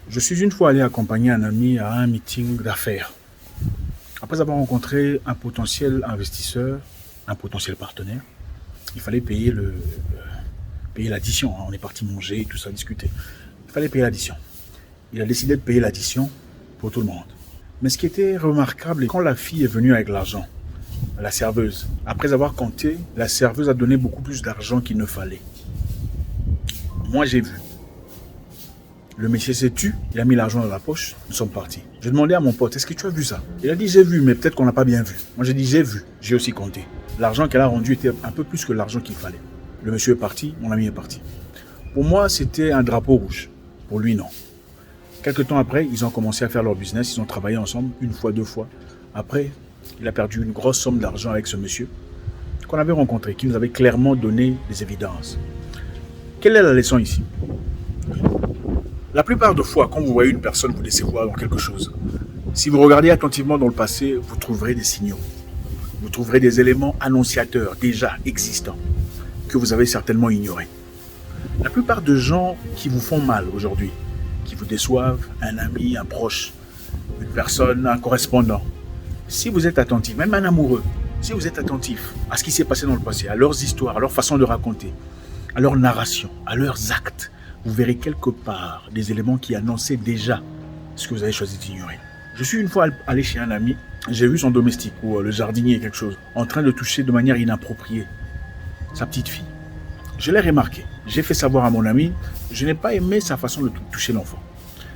Je suis une fois allé accompagner un ami à un meeting d'affaires. Après avoir rencontré un potentiel investisseur, un potentiel partenaire, il fallait payer l'addition. On est parti manger, tout ça, discuter. Il fallait payer l'addition. Il a décidé de payer l'addition pour tout le monde. Mais ce qui était remarquable, quand la fille est venue avec l'argent, la serveuse, après avoir compté, la serveuse a donné beaucoup plus d'argent qu'il ne fallait. Moi, j'ai vu. Le monsieur s'est tu, il a mis l'argent dans la poche, nous sommes partis. J'ai demandé à mon pote, est-ce que tu as vu ça? Il a dit, j'ai vu, mais peut-être qu'on n'a pas bien vu. Moi, j'ai dit, j'ai vu, j'ai aussi compté. L'argent qu'elle a rendu était un peu plus que l'argent qu'il fallait. Le monsieur est parti, mon ami est parti. Pour moi, c'était un drapeau rouge. Pour lui, non. Quelque temps après, ils ont commencé à faire leur business, ils ont travaillé ensemble, une fois, deux fois. Après, il a perdu une grosse somme d'argent avec ce monsieur qu'on avait rencontré, qui nous avait clairement donné des évidences. Quelle est la leçon ici? La plupart des fois, quand vous voyez une personne vous décevoir dans quelque chose, si vous regardez attentivement dans le passé, vous trouverez des signaux. Vous trouverez des éléments annonciateurs déjà existants que vous avez certainement ignorés. La plupart de gens qui vous font mal aujourd'hui, qui vous déçoivent, un ami, un proche, une personne, un correspondant, si vous êtes attentif, même un amoureux, si vous êtes attentif à ce qui s'est passé dans le passé, à leurs histoires, à leur façon de raconter, à leur narration, à leurs actes, vous verrez quelque part des éléments qui annonçaient déjà ce que vous avez choisi d'ignorer. Je suis une fois allé chez un ami, j'ai vu son domestique, ou le jardinier, quelque chose, en train de toucher de manière inappropriée sa petite fille. Je l'ai remarqué, j'ai fait savoir à mon ami, je n'ai pas aimé sa façon de toucher l'enfant.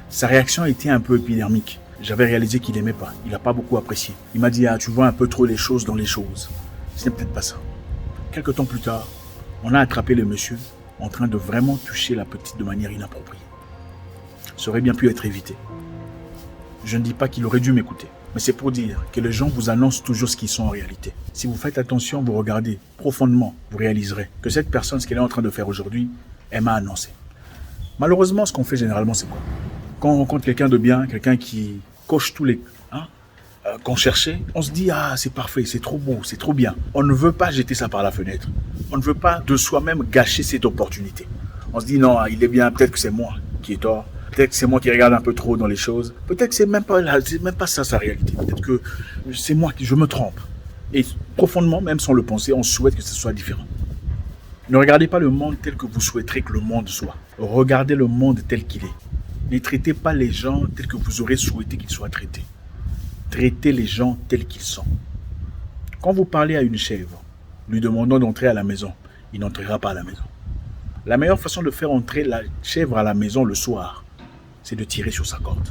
Sa réaction était un peu épidermique. J'avais réalisé qu'il n'aimait pas, il n'a pas beaucoup apprécié. Il m'a dit, tu vois un peu trop les choses dans les choses. Ce n'est peut-être pas ça. Quelque temps plus tard, on a attrapé le monsieur en train de vraiment toucher la petite de manière inappropriée. Ça aurait bien pu être évité. Je ne dis pas qu'il aurait dû m'écouter, mais c'est pour dire que les gens vous annoncent toujours ce qu'ils sont en réalité. Si vous faites attention, vous regardez profondément, vous réaliserez que cette personne, ce qu'elle est en train de faire aujourd'hui, elle m'a annoncé. Malheureusement, ce qu'on fait généralement, c'est quoi? Quand on rencontre quelqu'un de bien, quelqu'un qui coche tous les... qu'on cherchait, on se dit, c'est parfait, c'est trop beau, c'est trop bien. On ne veut pas jeter ça par la fenêtre. On ne veut pas de soi-même gâcher cette opportunité. On se dit, non, il est bien, peut-être que c'est moi qui ai tort. Peut-être que c'est moi qui regarde un peu trop dans les choses. Peut-être que c'est même pas ça sa réalité. Peut-être que c'est moi qui je me trompe. Et profondément, même sans le penser, on souhaite que ce soit différent. Ne regardez pas le monde tel que vous souhaiterez que le monde soit. Regardez le monde tel qu'il est. Ne traitez pas les gens tels que vous aurez souhaité qu'ils soient traités. Traitez les gens tels qu'ils sont. Quand vous parlez à une chèvre, lui demandant d'entrer à la maison, il n'entrera pas à la maison. La meilleure façon de faire entrer la chèvre à la maison le soir, c'est de tirer sur sa corde.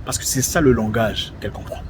Parce que c'est ça le langage qu'elle comprend.